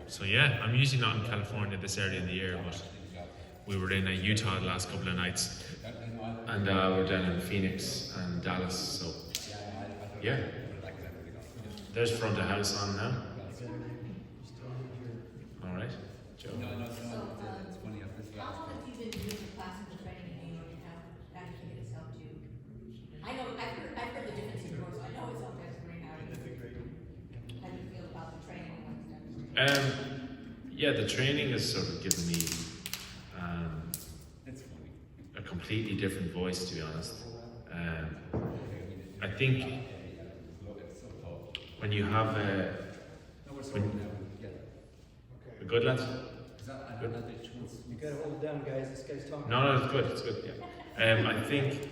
So yeah, I'm usually not in California this early in the year, but we were in Utah the last couple of nights, and we're down in Phoenix and Dallas. So yeah, there's front of house on now. All right, Joe. How long have you been doing the classical training in New York, and how do you think it's helped you? I know, I've heard the difference in yours, I know it's all different. How do you feel about the training? Yeah, the training has sort of given me a completely different voice, to be honest. I think when you have a good lads. Good. You gotta hold it down, guys. This guy's talking. No, it's good. It's good. Yeah. I think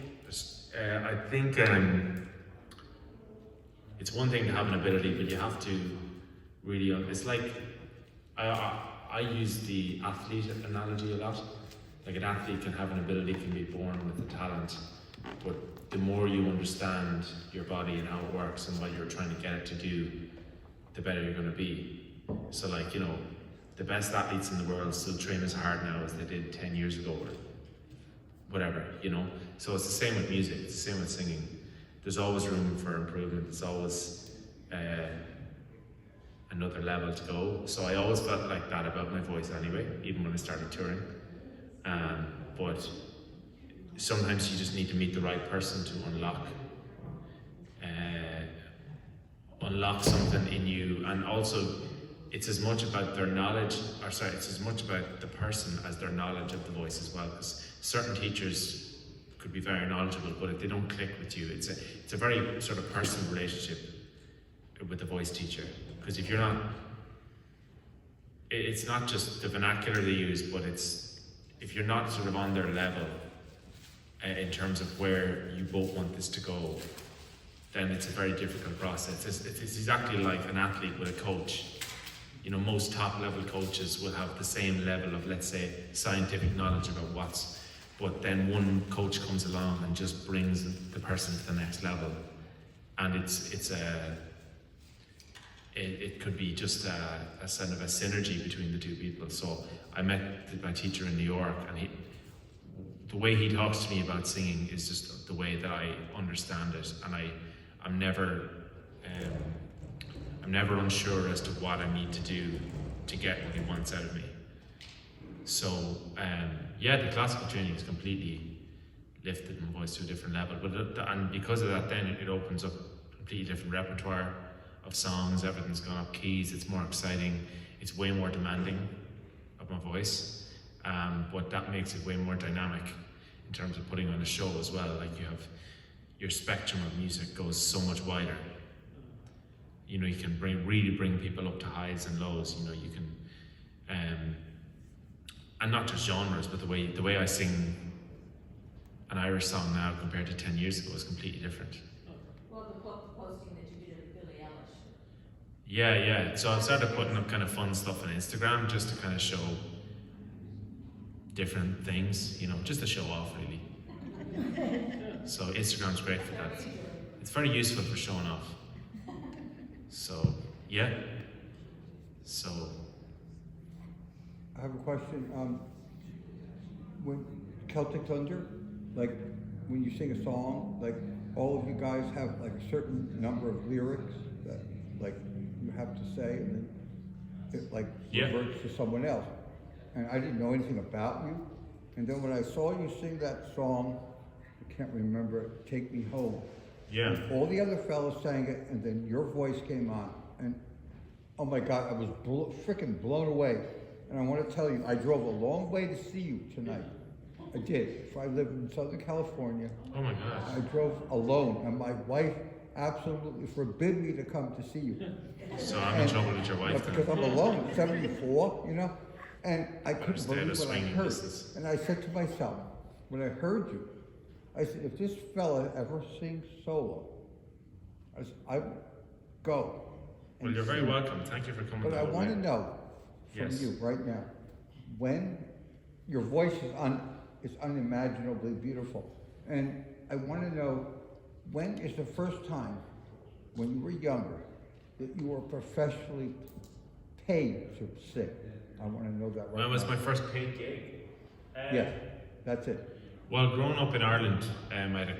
it's one thing to have an ability, but you have to really. It's like I use the athlete analogy a lot. Like an athlete can have an ability, can be born with a talent, but the more you understand your body and how it works and what you're trying to get it to do, the better you're going to be. So, like, you know, the best athletes in the world still train as hard now as they did 10 years ago or whatever, you know. So it's the same with music, it's the same with singing. There's always room for improvement, there's always another level to go. So I always felt like that about my voice anyway, even when I started touring. But sometimes you just need to meet the right person to unlock something in you. And also it's as much about their knowledge, it's as much about the person as their knowledge of the voice as well. Because certain teachers could be very knowledgeable, but if they don't click with you, it's a very sort of personal relationship with the voice teacher. Because if you're not, it's not just the vernacular they use, but if you're not sort of on their level in terms of where you both want this to go, then it's a very difficult process. It's exactly like an athlete with a coach. You know, most top level coaches will have the same level of, let's say, scientific knowledge about but then one coach comes along and just brings the person to the next level. And it could be just a sort of a synergy between the two people. So I met my teacher in New York, and the way he talks to me about singing is just the way that I understand it, and I'm never unsure as to what I need to do to get what he wants out of me. So yeah, the classical training has completely lifted my voice to a different level. And because of that, then it opens up a completely different repertoire of songs. Everything's gone up keys. It's more exciting. It's way more demanding of my voice. But that makes it way more dynamic in terms of putting on a show as well. Like, you have your spectrum of music goes so much wider. You know, you can really bring people up to highs and lows. You know, you can, and not just genres, but the way I sing an Irish song now compared to 10 years ago is completely different. Well, the posting that you did of Billie Eilish. Yeah. So I've started putting up kind of fun stuff on Instagram just to kind of show different things, you know, just to show off, really. So Instagram's great for that. It's very useful for showing off. So, yeah. So. I have a question. When Celtic Thunder, like when you sing a song, like all of you guys have like a certain number of lyrics that like you have to say, and then it like reverts to someone else. And I didn't know anything about you. And then when I saw you sing that song, I can't remember it, Take Me Home. Yeah. All the other fellas sang it, and then your voice came on, and oh my God, I was freaking blown away. And I want to tell you, I drove a long way to see you tonight. I did. I live in Southern California. Oh my gosh. I drove alone, and my wife absolutely forbid me to come to see you. So I'm in trouble with your wife because I'm alone, 74, you know? And I couldn't believe what I heard. Business. And I said to myself, when I heard you, I said, if this fella ever sings solo, I would go. Well, you're very welcome. Thank you for coming. But I want to know from you right now, when your voice is unimaginably beautiful, and I want to know, when is the first time, when you were younger, that you were professionally paid to sing? I want to know that right When was now. my first paid gig? Yes, that's it. Well, growing up in Ireland, I had a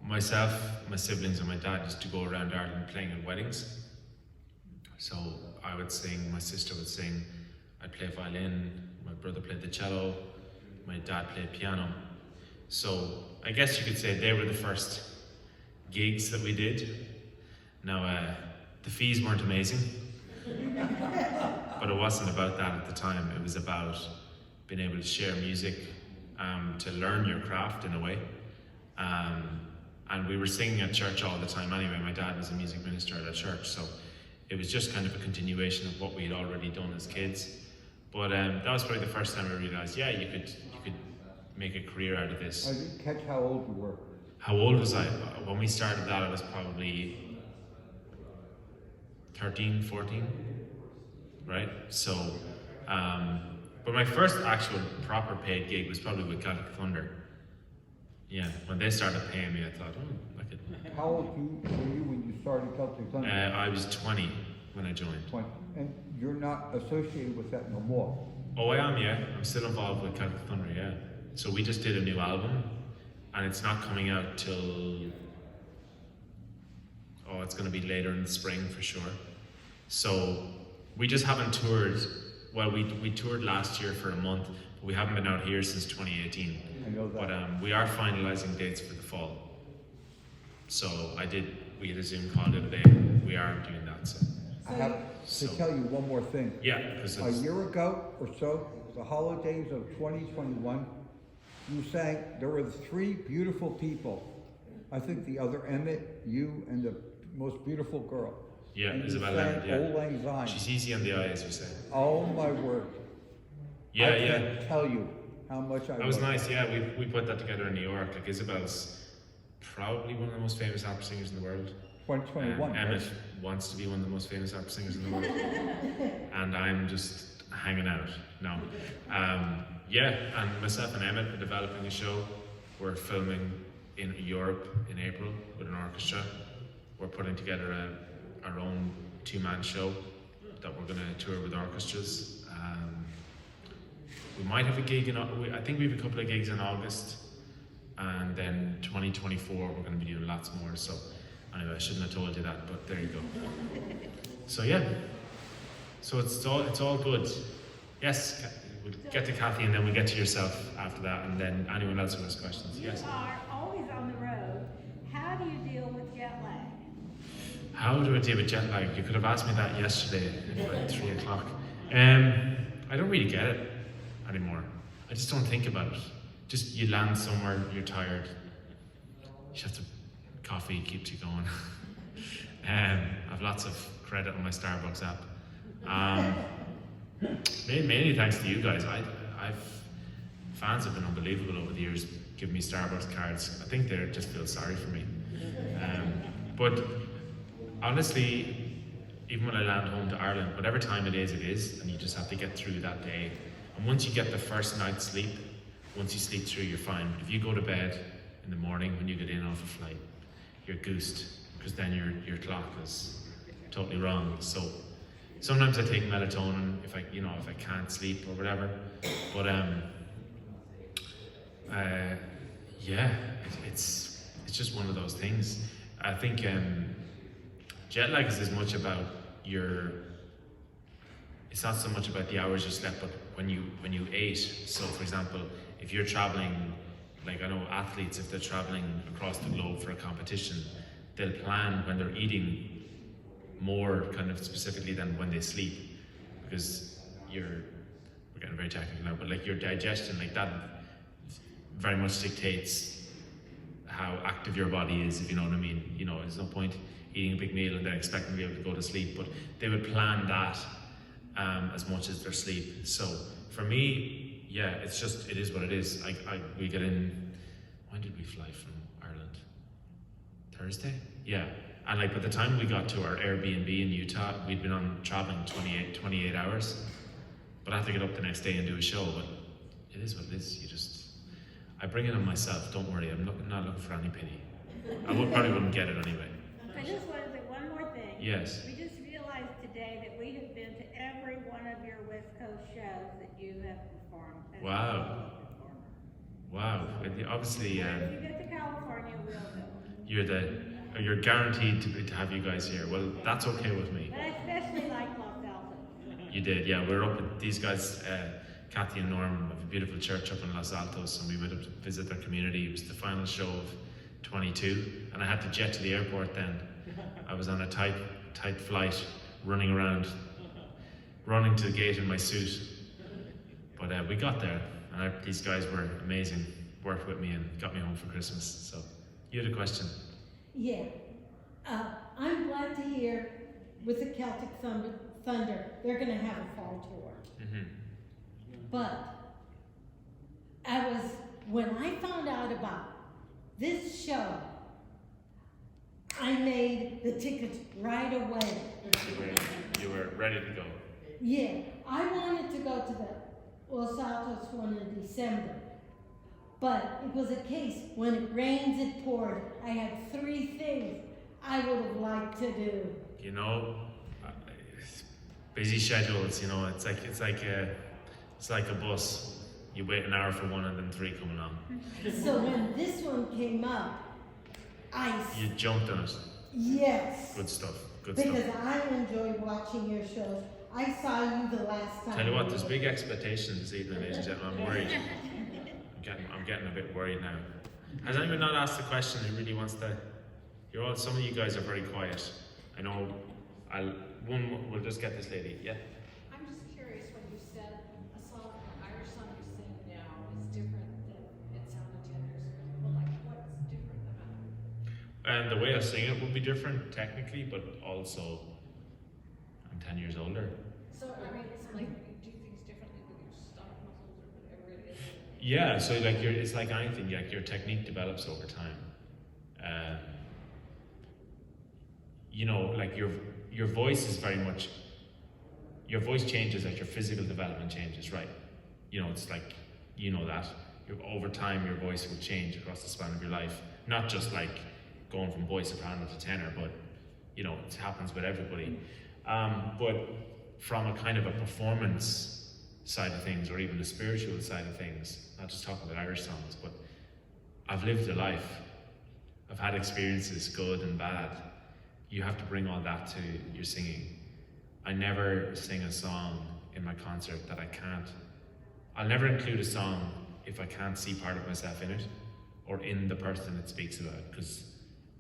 myself, my siblings, and my dad used to go around Ireland playing at weddings. So I would sing, my sister would sing, I'd play violin, my brother played the cello, my dad played piano. So I guess you could say they were the first gigs that we did. Now, the fees weren't amazing, but it wasn't about that at the time. It was about being able to share music, to learn your craft in a way. And we were singing at church all the time anyway. My dad was a music minister at a church, so it was just kind of a continuation of what we had already done as kids. But that was probably the first time I realised, yeah, you could make a career out of this. I didn't catch how old you were. How old was I? When we started that, I was probably 13, 14, right? So, but my first actual proper paid gig was probably with Celtic Thunder. Yeah, when they started paying me, I thought, oh, I could. How old were you when you started Celtic Thunder? I was 20 when I joined. 20. And you're not associated with that no more. Oh, I am, yeah. I'm still involved with Celtic Thunder, yeah. So we just did a new album, and it's not coming out till, it's going to be later in the spring for sure. So we just haven't toured. Well, we toured last year for a month, but we haven't been out here since 2018. I know that. But we are finalising dates for the fall. So we had a Zoom call the other day. We are doing that. So I have to tell you one more thing. yeah, because A year ago or so, the holidays of 2021, you sang, there were 3 beautiful people. I think the other Emmet, you, and the most beautiful girl. yeah, And you Isabella, sang yeah. Auld Lang Syne. She's easy on the eye, as you say. Oh my word. Yeah, I yeah. can't tell you how much I That was love nice, yeah. We put that together in New York. Like Isabel's probably one of the most famous opera singers in the world. 2021. Emmet right? wants to be one of the most famous opera singers in the world. And I'm just hanging out. No. Yeah, and myself and Emmet are developing a show. We're filming in Europe in April with an orchestra. We're putting together our own 2-man show that we're going to tour with orchestras. We might have a gig I think we have a couple of gigs in August, and then 2024 we're going to be doing lots more. So anyway, I shouldn't have told you that, but there you go. So yeah, so it's all good. Yes, we'll get to Kathy and then we'll get to yourself after that, and then anyone else who has questions. Yes. You are always on the road. How do you deal with jet lag? How do I deal with jet lag? You could have asked me that yesterday at about 3 o'clock. I don't really get it anymore. I just don't think about it. Just you land somewhere, you're tired. You have to coffee keeps you going. I have lots of credit on my Starbucks app. Mainly thanks to you guys. Fans have been unbelievable over the years, giving me Starbucks cards. I think they just feel sorry for me. But honestly, even when I land home to Ireland, whatever time it is, and you just have to get through that day. And once you get the first night's sleep, once you sleep through, you're fine. But if you go to bed in the morning when you get in off a flight, you're goosed, because then your clock is totally wrong. So sometimes I take melatonin if I can't sleep or whatever. But it's just one of those things. I think jet lag is as much about it's not so much about the hours you slept, but when you ate. So for example, if you're traveling, like I know athletes, if they're traveling across the globe for a competition, they'll plan when they're eating more kind of specifically than when they sleep, because we're getting very technical now, but like your digestion, like that very much dictates how active your body is, if you know what I mean. You know, there's no point eating a big meal and then expecting to be able to go to sleep, but they would plan that as much as their sleep. So for me, yeah, it is what it is. We get in, when did we fly from Ireland? Thursday? Yeah. And like by the time we got to our Airbnb in Utah, we'd been on traveling 28 hours. But I have to get up the next day and do a show, but it is what it is. I bring it on myself, don't worry, I'm not looking for any pity. I probably wouldn't get it anyway. I just want to say one more thing. Yes. We just realized today perform. as a Wow. solo performer. Wow. Obviously, If you get to California, we'll go. you're guaranteed to have you guys here. Well, that's okay with me. But I especially like Los Altos. You did, yeah. We're up with these guys, Kathy and Norm, have a beautiful church up in Los Altos, and we went up to visit their community. It was the final show of 22, and I had to jet to the airport then. I was on a tight flight, running to the gate in my suit. But we got there, and these guys were amazing, worked with me and got me home for Christmas. So, you had a question? Yeah. I'm glad to hear with the Celtic Thunder, they're going to have a fall tour. Mm-hmm. But when I found out about this show, I made the tickets right away. You were ready to go. Yeah, I wanted to go to the Los Altos one in December. But it was a case, when it rains, it pours. I had 3 things I would have liked to do. You know, busy schedules. You know, it's like a bus. You wait an hour for one, and then 3 come along. So when this one came up, You jumped on it. Yes. Good stuff. Good Because stuff. I enjoy watching your shows. I saw you the last time. Tell you what, there's big expectations this evening, ladies and gentlemen. I'm worried. I'm getting a bit worried now. Has anyone not asked the question who really wants to? Some of you guys are very quiet. I know. We'll just get this lady. Yeah. I'm just curious, when you said a song, an Irish song you sing now is different than it sounded 10 years ago. Well, like, what's different about it? And the way I sing it would be different technically, but also I'm 10 years older. So, I mean, it's like you do things differently with your stomach muscles or whatever it is. Yeah, so like it's like anything, like your technique develops over time. You know, like your voice is very much, your voice changes as your physical development changes, right? You know, it's like, you know that. Over time, your voice will change across the span of your life. Not just like going from voice soprano to tenor, but, you know, it happens with everybody. But from a kind of a performance side of things, or even a spiritual side of things, not just talking about Irish songs, but I've lived a life. I've had experiences, good and bad. You have to bring all that to your singing. I never sing a song in my concert that I can't. I'll never include a song if I can't see part of myself in it, or in the person it speaks about, because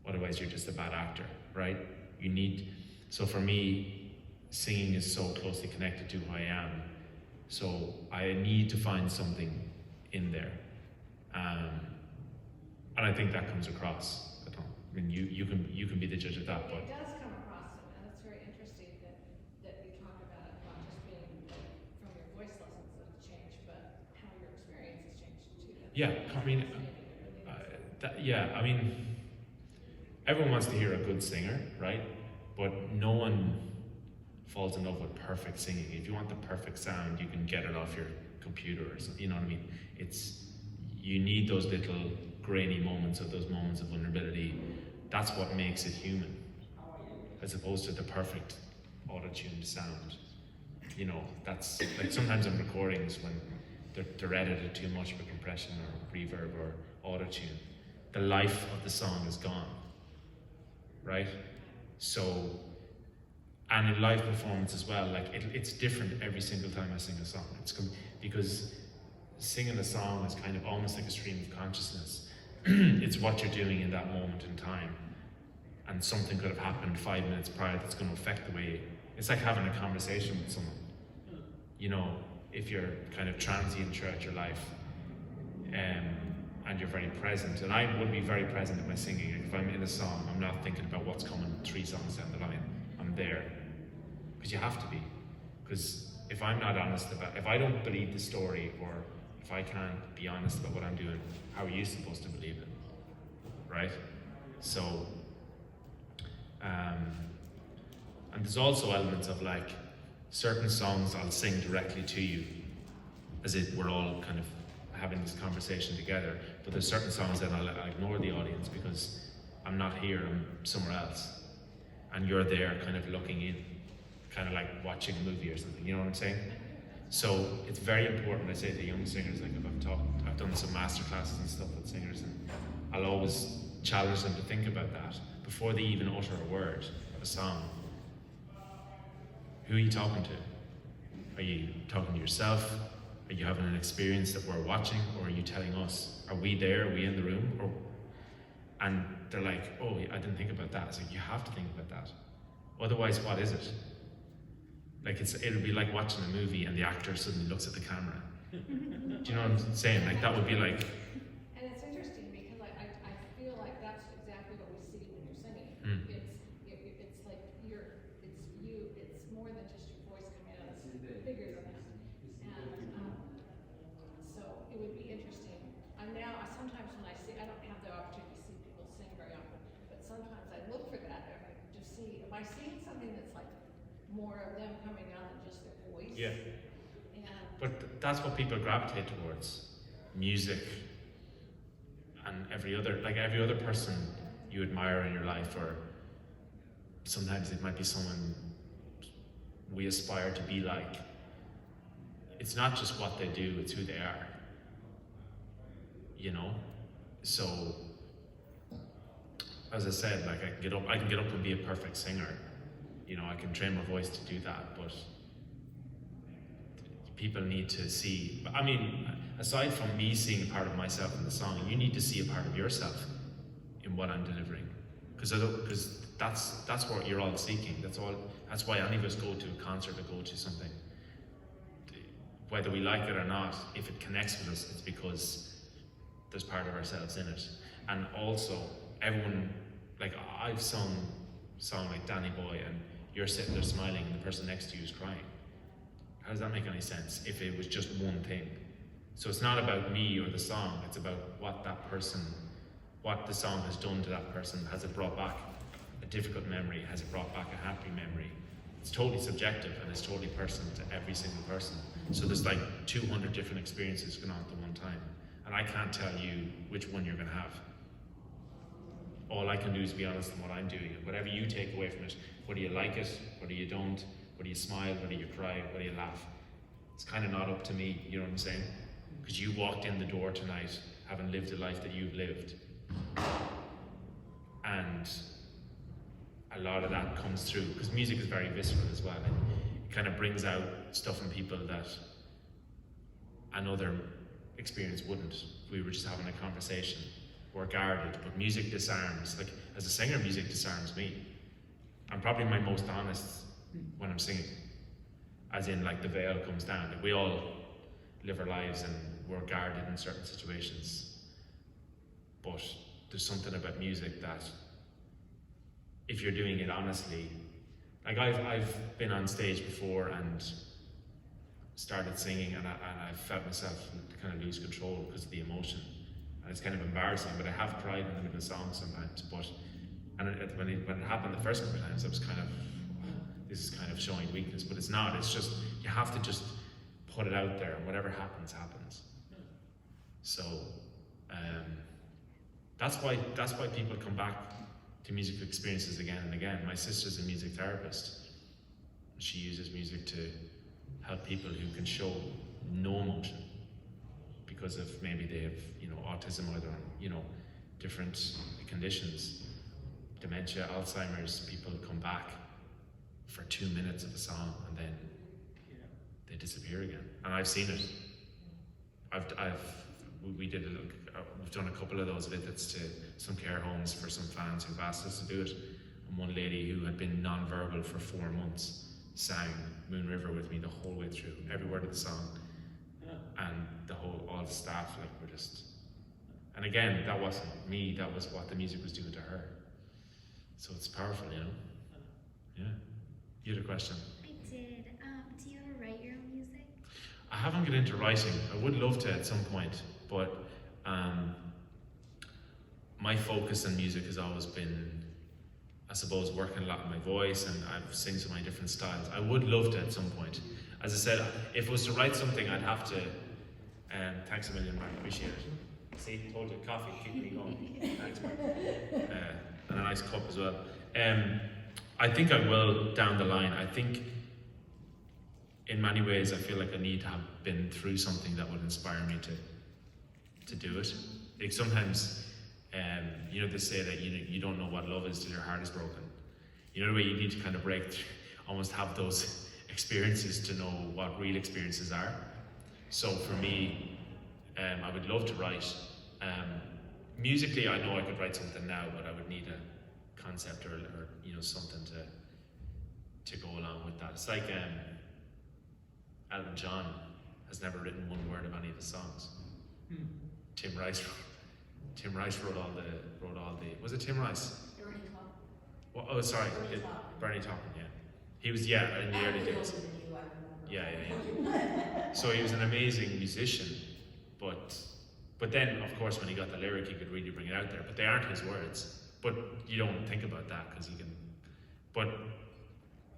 otherwise you're just a bad actor, right? So for me, singing is so closely connected to who I am. So I need to find something in there. And I think that comes across. I mean, you can be the judge of that, but It does come across, and it's very interesting that you talk about it not just being from your voice lessons that have changed, but how your experience has changed too. I mean, everyone wants to hear a good singer, right? But no one falls in love with perfect singing. If you want the perfect sound, you can get it off your computer or something, you know what I mean? You need those little grainy moments, of those moments of vulnerability. That's what makes it human, as opposed to the perfect auto-tuned sound. You know, that's like sometimes in recordings when they're edited too much with compression or reverb or auto-tune, the life of the song is gone, right? So, and in live performance as well, like it's different every single time I sing a song. Because singing a song is kind of almost like a stream of consciousness. It's what you're doing in that moment in time, and something could have happened 5 minutes prior that's going to affect the way. It's like having a conversation with someone. You know, if you're kind of transient throughout your life, and you're very present, and I would be very present in my singing. If I'm in a song, I'm not thinking about what's coming 3 songs down the line. I'm there, because you have to be. Because if I'm not honest if I don't believe the story, or if I can't be honest about what I'm doing, how are you supposed to believe it, right? So, and there's also elements of like, certain songs I'll sing directly to you, as if we're all kind of having this conversation together, but there's certain songs that I'll ignore the audience because I'm not here, I'm somewhere else. And you're there kind of looking in, kind of like watching a movie or something, you know what I'm saying? So it's very important, I say to young singers, like if I've done some master classes and stuff with singers, and I'll always challenge them to think about that before they even utter a word of a song. Who are you talking to? Are you talking to yourself? Are you having an experience that we're watching, or are you telling us? Are we there? Are we in the room? And they're like, oh, I didn't think about that. It's like, you have to think about that. Otherwise, what is it? Like it'll be like watching a movie and the actor suddenly looks at the camera. Do you know what I'm saying? Like that would be like. And it's interesting because I feel like that's exactly what we see when you're singing. It's like it's more than just your voice coming out. It's bigger than that. And so it would be interesting. Sometimes when I don't have the opportunity to see people sing very often, but sometimes I look for that to see, am I seeing something that's like more of them coming out than just their voice? Yeah. But that's what people gravitate towards. Music and every other person you admire in your life, or sometimes it might be someone we aspire to be like. It's not just what they do, it's who they are. You know? So as I said, like I can get up and be a perfect singer. You know, I can train my voice to do that, but people need to see, I mean, aside from me seeing a part of myself in the song, you need to see a part of yourself in what I'm delivering. Because that's what you're all seeking. That's why any of us go to a concert or go to something. Whether we like it or not, if it connects with us, it's because there's part of ourselves in it. And also, everyone, like I've sung a song like Danny Boy, and you're sitting there smiling and the person next to you is crying. How does that make any sense if it was just one thing? So it's not about me or the song, it's about what the song has done to that person. Has it brought back a difficult memory? Has it brought back a happy memory? It's totally subjective and it's totally personal to every single person. So there's like 200 different experiences going on at the one time. And I can't tell you which one you're going to have. All I can do is be honest in what I'm doing. And whatever you take away from it, whether you like it, whether you don't, whether you smile, whether you cry, whether you laugh, it's kind of not up to me, you know what I'm saying? Because you walked in the door tonight having lived the life that you've lived. And a lot of that comes through, because music is very visceral as well. It kind of brings out stuff in people that another experience wouldn't. We were just having a conversation. We're guarded, but music disarms. Like, as a singer, music disarms me. I'm probably my most honest when I'm singing. As in, like, the veil comes down. Like, we all live our lives and we're guarded in certain situations. But there's something about music that, if you're doing it honestly, like I've been on stage before and started singing, and I felt myself kind of lose control because of the emotion. And it's kind of embarrassing, but I have cried in the middle of songs sometimes. When it happened the first couple of times, I was kind of, this is kind of showing weakness, but it's not. It's just, you have to just put it out there, and whatever happens, happens. So that's why people come back to music experiences again and again. My sister's a music therapist. She uses music to help people who can show no emotion because of maybe they have, autism, or they're on, different conditions, dementia, Alzheimer's. People come back for 2 minutes of a song and then they disappear again. And I've seen it. We've done a couple of those visits to some care homes for some fans who've asked us to do it. And one lady who had been non-verbal for 4 months sang Moon River with me the whole way through, every word of the song. And all the staff were just, and again, that wasn't me, that was what the music was doing to her. So it's powerful, Yeah. You had a question? I did. Do you ever write your own music? I haven't got into writing. I would love to at some point, but my focus in music has always been, I suppose, working a lot on my voice, and I've sing so many different styles. I would love to at some point. As I said, if it was to write something, I'd have to, thanks a million, Mark, appreciate it. See, told you, coffee, keep me going. Thanks, Mark. And a nice cup as well. I think I will down the line. I think in many ways, I feel like I need to have been through something that would inspire me to do it. Like sometimes, you know, they say that you don't know what love is till your heart is broken. You know the way you need to kind of break through, almost have those experiences to know what real experiences are. So for me, I would love to write. Musically, I know I could write something now, but I would need a concept or you know, something to go along with that. It's like Elton John has never written one word of any of his songs. Tim Rice wrote all the. Was it Tim Rice? Bernie Taupin. Well, oh, sorry, Bernie Taupin. Yeah, he was. Yeah, in the early days. Yeah. So he was an amazing musician, but then of course when he got the lyric, he could really bring it out there. But they aren't his words. But you don't think about that because you can. But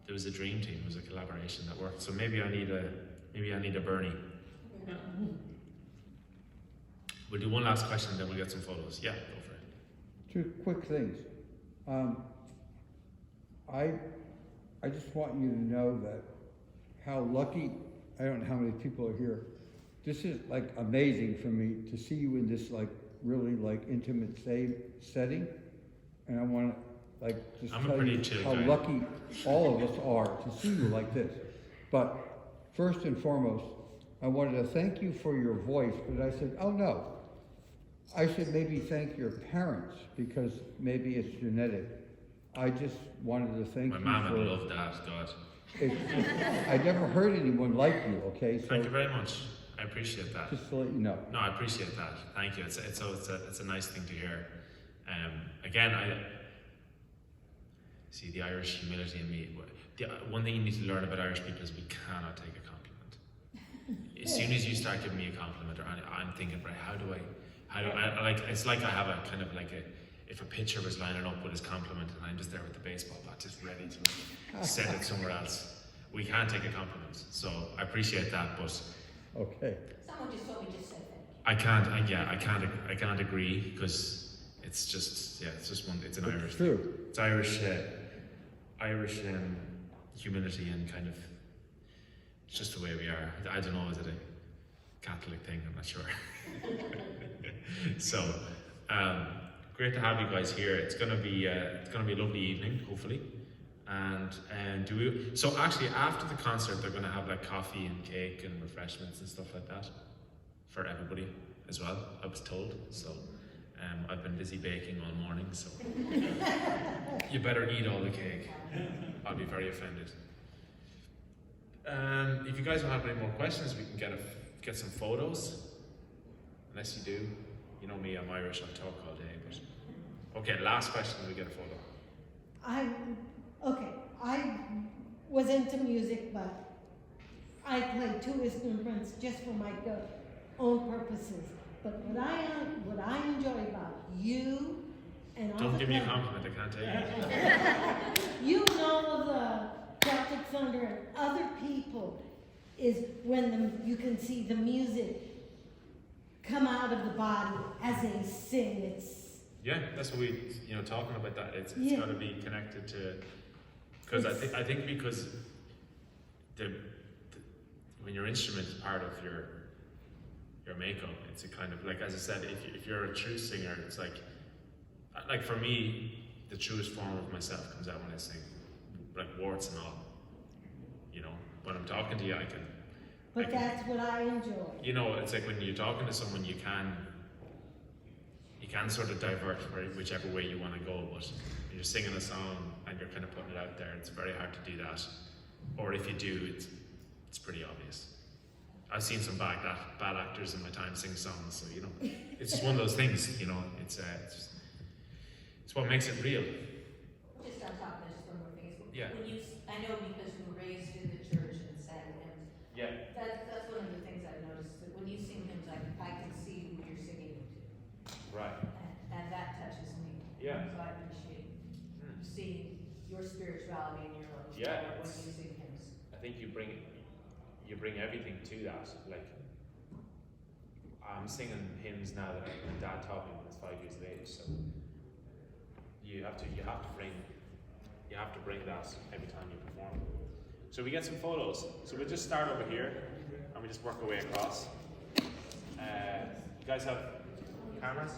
there was a dream team. It was a collaboration that worked. So maybe I need a Bernie. We'll do one last question, then we'll get some photos. Yeah, go for it. Two quick things. I just want you to know that how lucky, I don't know how many people are here. This is like amazing for me to see you in this like really like intimate setting. And I want to like just tell you how lucky all of us are to see you like this. But first and foremost, I wanted to thank you for your voice, but I said, oh no, I should maybe thank your parents because maybe it's genetic. I just wanted to thank you. My mom would love that, God. I never heard anyone like you, okay? So thank you very much. I appreciate that. Just to let you know. No, I appreciate that. Thank you. It's a nice thing to hear. Again, I see the Irish humility in me. One thing you need to learn about Irish people is we cannot take a compliment. As soon as you start giving me a compliment, or I'm thinking, right, how do I like? It's like I have a kind of like if a pitcher was lining up with his compliment and I'm just there with the baseball bat, just ready to send it somewhere else. We can't take a compliment, so I appreciate that, but. Okay. Someone just told me just say thank you. I can't agree because it's just it's an Irish true. thing. It's Irish humility and kind of it's just the way we are. I don't know, is it a Catholic thing? I'm not sure. So great to have you guys here. It's gonna be a lovely evening, hopefully. And so actually after the concert they're gonna have like coffee and cake and refreshments and stuff like that for everybody as well, I was told. So I've been busy baking all morning, so you better eat all the cake. I'll be very offended. If you guys don't have any more questions, we can get some photos. Unless you do. You know me, I'm Irish, I'll talk all day, but okay, last question, we get a photo. I was into music, but I played two instruments just for my own purposes. But what I enjoy about you and all Don't the give me a compliment, I can't take it. you and all of the Celtic Thunder and other people is when you can see the music come out of the body as they sing. Yeah, that's what we, talking about that. It's got to be connected to, because I think because when your instrument is part of your makeup, it's a kind of like, as I said, if you're a true singer, it's like for me, the truest form of myself comes out when I sing, like warts and all. When I'm talking to you, I can. But that's what I enjoy. It's like when you're talking to someone, you can sort of divert whichever way you want to go, but when you're singing a song and you're kind of putting it out there, it's very hard to do that. Or if you do, it's pretty obvious. I've seen some bad actors in my time sing songs, so it's just one of those things. It's what makes it real. Just on top of this, one more thing. Yeah. I know because you were raised in the church and sang hymns. Yeah. That's one of the things I've noticed, that when you sing hymns, I can see who you're singing them to. Right. And that touches me. Yeah. So I appreciate seeing your spirituality and your love Yeah, when you sing hymns. I think you bring everything to that. Like I'm singing hymns now that my dad taught me when I was 5 years of age. So you have to bring that every time you perform. So we get some photos. So we'll just start over here and we just work our way across. You guys have cameras?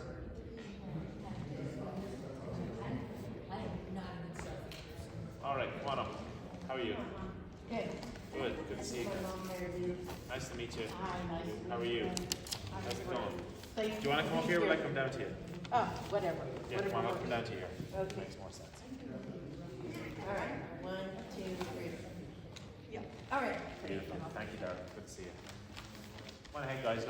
I am not a good selfie. All right, come on up. How are you? Okay. Good. Good to see you. Nice to meet you. Hi, nice to How are meet you? you. How's it going? Thank Do you want to come up here or will I come down to you? Oh, whatever. Yeah, come on, I'll come down to here. Okay. Makes more sense. All right, 1, 2, 3. All right. Beautiful. Thank you, Darren. Good to see you. Come on ahead, guys. No